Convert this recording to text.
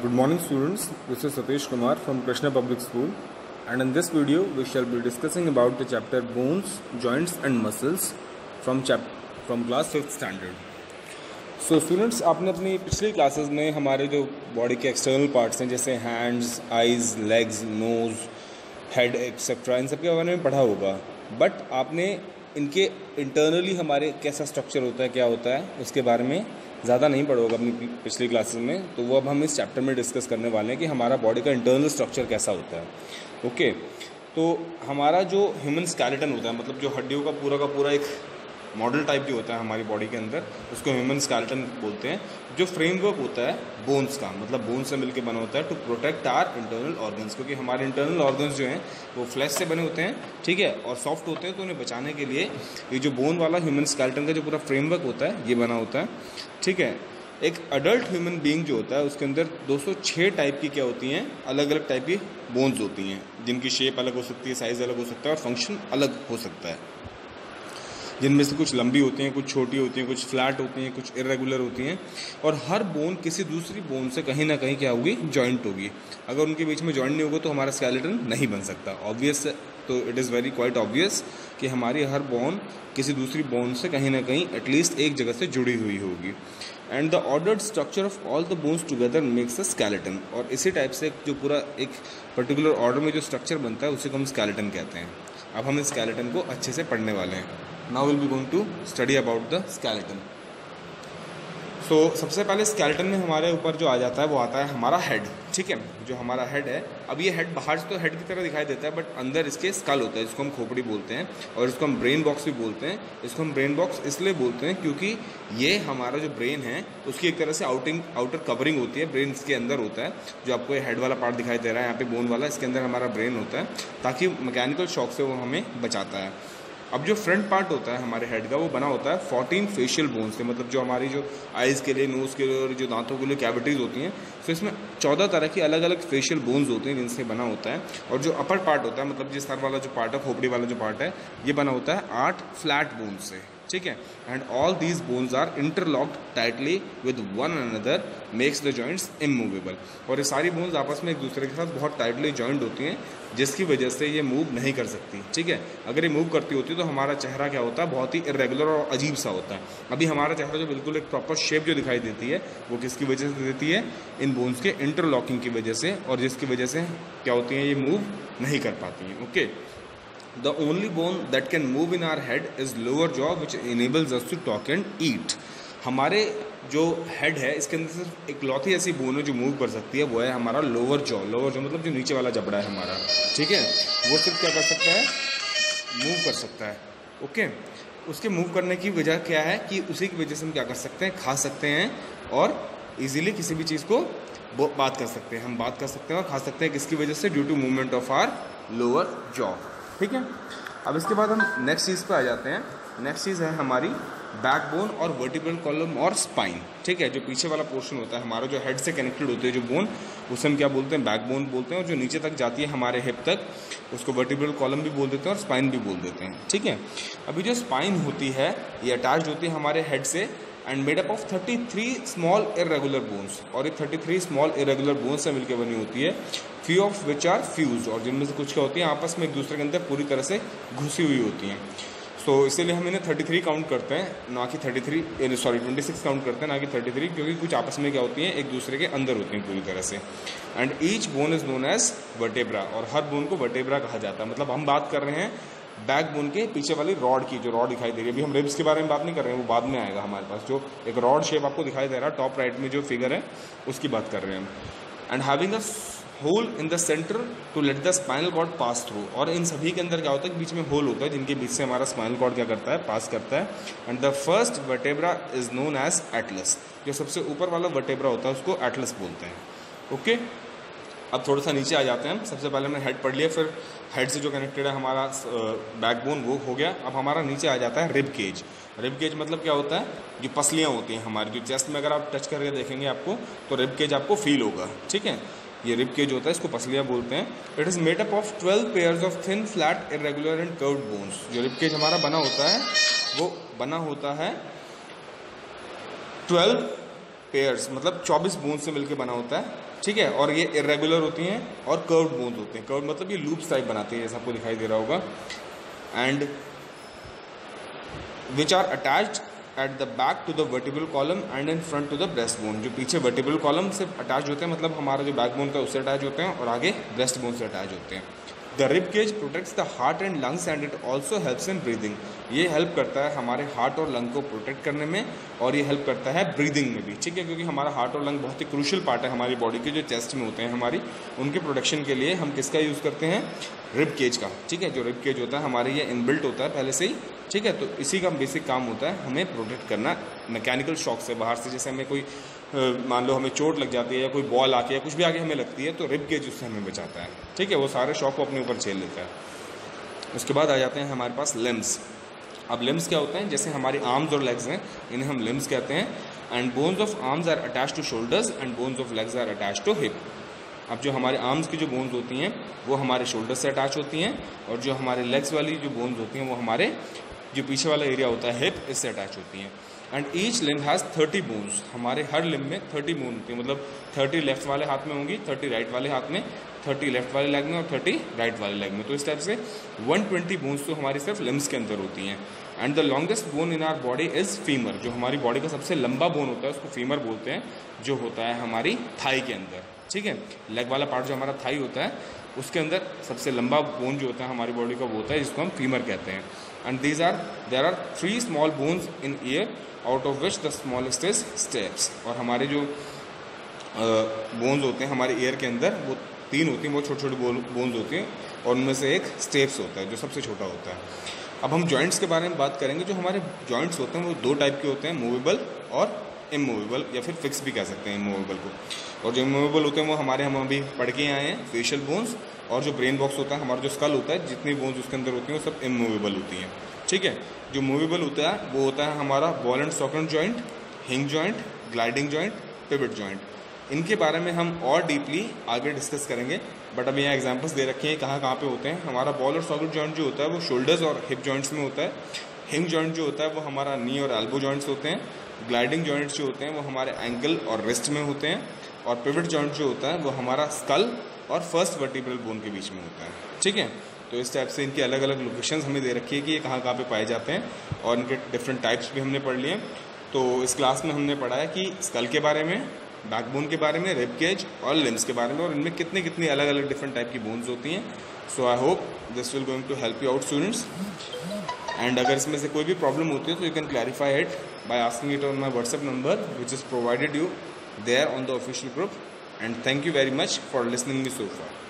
Good morning students, this is Satish Kumar from Krishna Public School, and in this video we shall be discussing about the chapter Bones, Joints and Muscles from class 5th standard. So students, आपने अपनी पिछली classes में हमारे जो body के external parts हैं जैसे hands, eyes, legs, nose, head etcetera इन सब के बारे में पढ़ा होगा, बट आपने इनके इंटरनली हमारे कैसा स्ट्रक्चर होता है, क्या होता है, उसके बारे में ज़्यादा नहीं पढ़ा होगा अपनी पिछली क्लासेस में. तो वो अब हम इस चैप्टर में डिस्कस करने वाले हैं कि हमारा बॉडी का इंटरनल स्ट्रक्चर कैसा होता है. ओके, तो हमारा जो ह्यूमन स्केलेटन होता है, मतलब जो हड्डियों का पूरा एक मॉडल टाइप जो होता है हमारी बॉडी के अंदर, उसको ह्यूमन स्केलेटन बोलते हैं. जो फ्रेमवर्क होता है बोन्स का, मतलब बोन्स से मिलकर बना होता है to protect our internal organs, क्योंकि हमारे इंटरनल ऑर्गन्स जो हैं वो फ्लैश से बने होते हैं, ठीक है, और सॉफ्ट होते हैं. तो उन्हें बचाने के लिए ये जो बोन वाला ह्यूमन स्केलेटन का जो पूरा फ्रेमवर्क होता है ये बना होता है, ठीक है. एक अडल्ट ह्यूमन बीइंग जो होता है उसके अंदर 206 टाइप की क्या होती हैं, अलग अलग टाइप की बोन्स होती हैं, जिनकी शेप अलग हो सकती है, साइज़ अलग हो सकता है और फंक्शन अलग हो सकता है. जिनमें से कुछ लंबी होती हैं, कुछ छोटी होती हैं, कुछ फ्लैट होती हैं, कुछ इरेगुलर होती हैं, और हर बोन किसी दूसरी बोन से कहीं ना कहीं क्या होगी, जॉइंट होगी. अगर उनके बीच में जॉइंट नहीं होगा तो हमारा स्केलेटन नहीं बन सकता. ऑब्वियस, तो it is very quite obvious कि हमारी हर बोन किसी दूसरी बोन से कहीं ना कहीं एटलीस्ट एक जगह से जुड़ी हुई होगी. And the ordered structure of all the bones together makes a skeleton. और इसी टाइप से जो पूरा एक पर्टिकुलर ऑर्डर में जो स्ट्रक्चर बनता है उसी को हम स्केलेटन कहते हैं. अब हम इस स्केलेटन को अच्छे से पढ़ने वाले हैं. Now will be going to study about the skeleton. So सबसे पहले स्केलेटन में हमारे ऊपर जो आ जाता है वो आता है हमारा हेड, ठीक है. जो हमारा हेड है, अब ये हेड बाहर से तो हेड की तरह दिखाई देता है, बट अंदर इसके स्कल होता है, जिसको हम खोपड़ी बोलते हैं, और इसको हम ब्रेन बॉक्स भी बोलते हैं. इसको हम ब्रेन बॉक्स इसलिए बोलते हैं क्योंकि ये हमारा जो ब्रेन है उसकी एक तरह से आउटर कवरिंग होती है. ब्रेन इसके अंदर होता है, जो आपको ये हेड वाला पार्ट दिखाई दे रहा है यहाँ पे बोन वाला, इसके अंदर हमारा ब्रेन होता है, ताकि मैकेनिकल शॉक से वो हमें बचाता है. अब जो फ्रंट पार्ट होता है हमारे हेड का वो बना होता है 14 फेशियल बोन्स से, मतलब जो हमारी जो आइज़ के लिए, नोज़ के लिए और जो दांतों के लिए कैविटीज़ होती हैं, तो इसमें 14 तरह की अलग अलग फेशियल बोन्स होते हैं जिनसे बना होता है. और जो अपर पार्ट होता है, मतलब जिस सर वाला जो पार्ट है, खोपड़ी वाला जो पार्ट है, ये बना होता है 8 फ्लैट बोन्स से, ठीक है. And all these bones are interlocked tightly with one another makes the joints immovable. और ये सारी बोन्स आपस में एक दूसरे के साथ बहुत टाइटली जॉइंट होती हैं, जिसकी वजह से ये मूव नहीं कर सकती, ठीक है. अगर ये मूव करती होती तो हमारा चेहरा क्या होता है, बहुत ही इरेगुलर और अजीब सा होता है. अभी हमारा चेहरा जो बिल्कुल एक प्रॉपर शेप जो दिखाई देती है वो किसकी वजह से देती है, इन बोन्स के इंटरलॉकिंग की वजह से, और जिसकी वजह से क्या होती हैं, ये मूव नहीं कर पाती हैं. Okay, The only bone that can move in our head is lower jaw, which enables us to talk and eat. हमारे जो हेड है इसके अंदर सिर्फ एक लौती ऐसी बोन है जो मूव कर सकती है, वो है हमारा लोअर जॉ. लोअर जॉ मतलब जो नीचे वाला जबड़ा है हमारा, ठीक है, वो सिर्फ क्या कर सकता है, मूव कर सकता है. ओके, उसके मूव करने की वजह क्या है कि उसी की वजह से हम क्या कर सकते हैं, खा सकते हैं और ईजिली किसी भी चीज़ को बात कर सकते हैं. हम बात कर सकते हैं और खा सकते हैं किसकी वजह से, due to movement of our lower jaw, ठीक है. अब इसके बाद हम नेक्स्ट चीज़ पे आ जाते हैं. नेक्स्ट चीज़ है हमारी बैकबोन और वर्टिब्रल कॉलम और स्पाइन, ठीक है. जो पीछे वाला पोर्शन होता है हमारा, जो हेड से कनेक्टेड होती है जो बोन, उसे हम क्या बोलते हैं, बैकबोन बोलते हैं. और जो नीचे तक जाती है हमारे हिप तक, उसको वर्टिब्रल कॉलम भी बोल देते हैं और स्पाइन भी बोल देते हैं, ठीक है. अभी जो स्पाइन होती है ये अटैच होती है हमारे हेड से and made up of 33 small irregular bones. और ये 33 स्मॉल इरेगुलर बोन्स से मिलकर बनी होती है, few of which are fuse, और जिनमें से कुछ क्या होती हैं आपस में एक दूसरे के अंदर पूरी तरह से घुसी हुई होती हैं. सो इसीलिए हम इन्हें 33 काउंट करते हैं, ना कि 26 काउंट करते हैं, ना कि 33, क्योंकि कुछ आपस में क्या होती हैं, एक दूसरे के अंदर होती हैं पूरी तरह से. And each bone is known as vertebra, और हर बोन को वर्टेब्रा कहा जाता है. मतलब हम बात कर रहे हैं बैकबोन के पीछे वाली रॉड की, जो रॉड दिखाई दे रही है. अभी हम रिब्स के बारे में बात नहीं कर रहे हैं, वो बाद में आएगा हमारे पास. जो एक रॉड शेप आपको दिखाई दे रहा है टॉप राइट में जो फिगर है, उसकी बात कर रहे हैं हम. And having a hole in the centre to let the spinal cord pass through. और इन सभी के अंदर क्या होता है, बीच में होल होता है, जिनके बीच से हमारा स्पाइनल कॉर्ड क्या करता है, पास करता है. And the first vertebra is known as atlas. जो सबसे ऊपर वाला वर्टेब्रा होता है उसको एटलस बोलते हैं. ओके, अब थोड़ा सा नीचे आ जाते हैं. सबसे पहले हमने हेड पढ़ लिया, फिर हेड से जो कनेक्टेड है हमारा बैकबोन वो हो गया. अब हमारा नीचे आ जाता है रिब केज. रिब केज मतलब क्या होता है, जो पसलियाँ होती हैं हमारी, जो चेस्ट में अगर आप टच करके देखेंगे आपको, तो रिब केज आपको फील होगा, ठीक है. ये रिब केज होता है, इसको पसलियाँ बोलते हैं. It is made up of 12 pairs of thin flat irregular and curved bones. जो रिब केज हमारा बना होता है वो बना होता है 12 पेयर्स मतलब 24 बोन्स से मिलकर बना होता है, ठीक है। और ये इरेगुलर होती हैं और कर्व्ड बोन्स होते हैं। कर्व्ड मतलब ये लूप्स टाइप बनाते हैं, जैसा आपको दिखाई दे रहा होगा। And which are attached at the back to the vertebral column and in front to the breast bone. जो पीछे वर्टिब्रल कॉलम से अटैच होते हैं, मतलब हमारा जो बैक बोन का उससे अटैच होते हैं, और आगे ब्रेस्ट बोन से अटैच होते हैं। The rib cage protects the heart and lungs and it also helps in breathing. ये हेल्प करता है हमारे हार्ट और लंग को प्रोटेक्ट करने में, और ये हेल्प करता है ब्रीदिंग में भी, ठीक है। क्योंकि हमारा हार्ट और लंग बहुत ही क्रूशियल पार्ट है हमारी बॉडी के, जो चेस्ट में होते हैं हमारी, उनके प्रोटेक्शन के लिए हम किसका यूज़ करते हैं, रिब केज का, ठीक है। जो रिब केज होता है हमारे ये इनबिल्ट होता है पहले से ही, ठीक है। तो इसी का बेसिक काम होता है हमें प्रोटेक्ट करना मैकेनिकल शॉक से, बाहर से। जैसे हमें कोई मान लो हमें चोट लग जाती है या कोई बॉल आके या कुछ भी आगे हमें लगती है, तो रिब केज उससे हमें बचाता है, ठीक है। वो सारे शॉक को अपने ऊपर झेल लेता है। उसके बाद आ जाते हैं हमारे पास लिम्स। अब लिम्स क्या होते हैं, जैसे हमारी आर्म्स और लेग्स हैं, इन्हें हम लिम्स कहते हैं। And bones of arms are attach to shoulders and bones of legs are attach to hip. अब जो हमारे आर्म्स की जो बोन्स होती हैं वो हमारे शोल्डर से अटैच होती हैं, और जो हमारे लेग्स वाली जो बोन्स होती हैं वो हमारे जो पीछे वाला एरिया होता है हिप, इससे अटैच होती हैं। And each limb has 30 bones. हमारे हर लिम्ब में 30 बोन होती है, मतलब 30 लेफ्ट वाले हाथ में होंगी, 30 राइट वाले हाथ में, 30 लेफ्ट वाले लेग में और 30 राइट वाले लेग में। तो इस टाइप से 120 बोन्स तो हमारी सिर्फ लिम्स के अंदर होती हैं। And the longest bone in our body is femur. जो हमारी बॉडी का सबसे लंबा बोन होता है उसको फीमर बोलते हैं, जो होता है हमारी थाई के अंदर, ठीक है। लेग वाला पार्ट जो हमारा थाई होता है उसके अंदर सबसे लंबा बोन जो होता है हमारी बॉडी का वो होता है, जिसको हम फीमर कहते हैं। And there are 3 small bones in ear out of which the smallest is stapes. और हमारे जो बोन्स होते हैं हमारे ईयर के अंदर वो 3 होती हैं, बहुत छोटी छोटी बोन्स होती हैं, और उनमें से एक स्टेप्स होता है जो सबसे छोटा होता है। अब हम जॉइंट्स के बारे में बात करेंगे। जो हमारे जॉइंट्स होते हैं वो 2 टाइप के होते हैं, मूवेबल और इमूवेबल, या फिर फिक्स भी कह सकते हैं इमूवेबल को। और जो इमूवेबल होते हैं वो हम अभी पढ़ के आए हैं, फेशियल बोन्स, और जो ब्रेन बॉक्स होता है, हमारा जो स्कल होता है, जितनी बोन्स उसके अंदर होती हैं वो सब इमूवेबल होती हैं, ठीक है। जो मूवेबल होता है वो होता है हमारा बॉल एंड सॉकेट जॉइंट, हिंग joint, gliding joint, pivot joint. इनके बारे में हम और डीपली आगे डिस्कस करेंगे, बट अभी यहाँ एग्जांपल्स दे रखे हैं कहाँ कहाँ पे होते हैं। हमारा बॉल और सॉकेट जॉइंट जो होता है वो शोल्डर्स और हिप जॉइंट्स में होता है। हिंग जॉइंट जो होता है वो हमारा नी और एल्बो जॉइंट्स होते हैं। ग्लाइडिंग जॉइंट्स जो होते हैं वो हमारे एंकल और रिस्ट में होते हैं। और पिवट जॉइंट जो होता है वो हमारा स्कल और फर्स्ट वर्टिब्रल बोन के बीच में होता है, ठीक है। तो इस टाइप से इनकी अलग अलग लोकेशंस हमें दे रखी है कि ये कहाँ कहाँ पे पाए जाते हैं, और इनके डिफरेंट टाइप्स भी हमने पढ़ लिए। तो इस क्लास में हमने पढ़ा है कि स्कल के बारे में, बैकबोन के बारे में, रिब केज और लिम्स के बारे में, और इनमें कितनी कितनी अलग अलग डिफरेंट टाइप की बोन्स होती हैं। So I hope this will going to help you out students. And अगर इसमें से कोई भी प्रॉब्लम होती है तो you can clarify it by asking it on my WhatsApp number which is provided you there on the official group. And thank you very much for listening me so far.